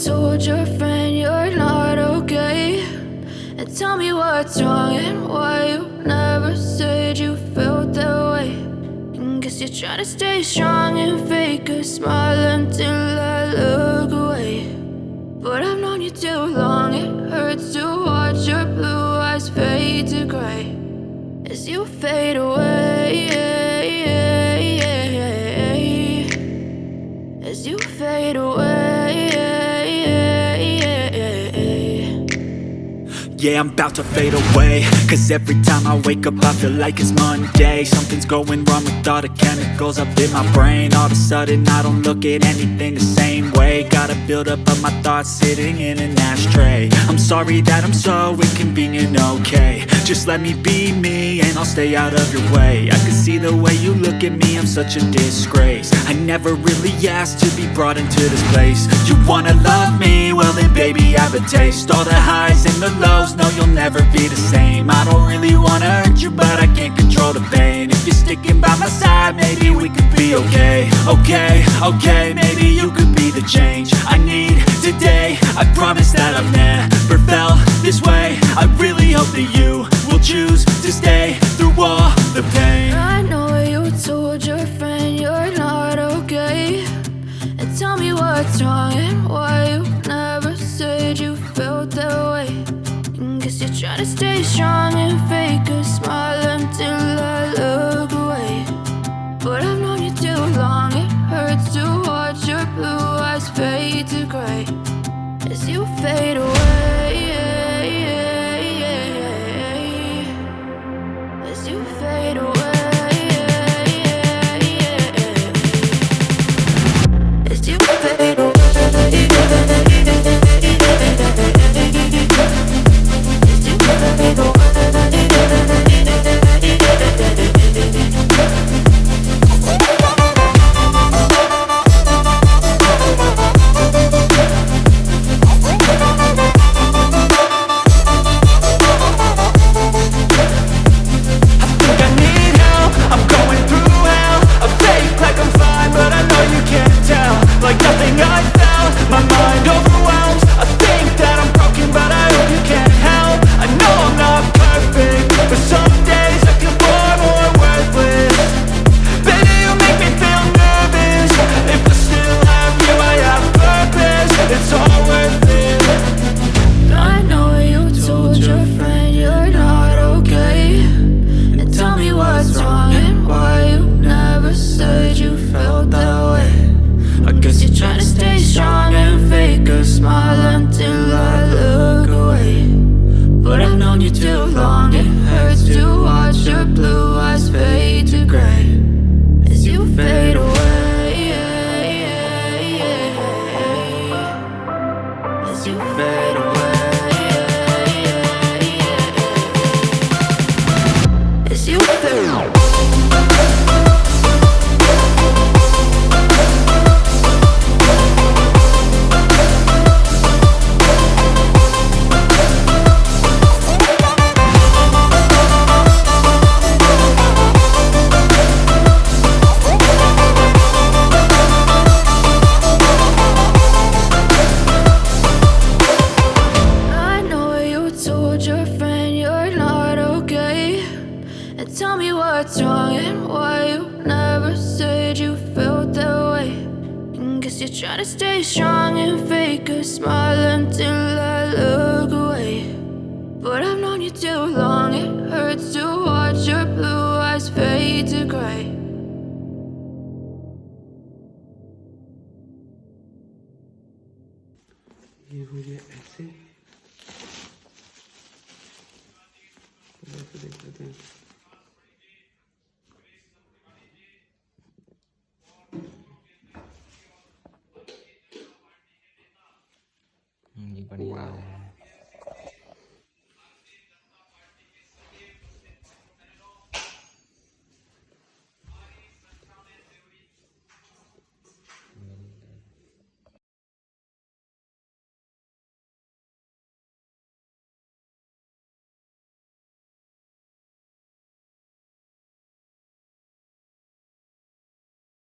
told your friend you're not okay, and tell me what's wrong and why you never said you felt that way. And guess you're trying to stay strong and fake a smile until I look away. But I've known you too long, it hurts to watch your blue eyes fade to gray as you fade away, as you fade away. Yeah, I'm about to fade away, cause every time I wake up I feel like it's Monday. Something's going wrong with all the chemicals up in my brain. All of a sudden I don't look at anything the same way. Gotta build up of my thoughts sitting in an ashtray. I'm sorry that I'm so inconvenient, okay. Just let me be me and I'll stay out of your way. I can see the way you look at me, I'm such a disgrace. I never really asked to be brought into this place. You wanna love me? Well then baby I have a taste. All the highs and the lows, no you'll never be the same. I don't really wanna hurt you but I can't control the pain. If you're sticking by my side maybe we could be okay. Okay, maybe you could be the change I need today. I promise that I've never felt this way. I really hope that you will choose to stay through all the pain. I know you told your friend you're not okay, and tell me what's wrong and why you never said you felt that way. And guess you're trying to stay strong and fake a smile until I look away. But I've known you too long, it hurts to watch your blue eyes fade to gray as you fade away, as you fade away, as you fade away. Tell me what's wrong and why you never said you felt that way. And guess you're trying to stay strong and fake a smile until I look away. But I've known you too long, it hurts to watch your blue eyes fade to gray. ये हो गया ऐसे, देख लेते हैं।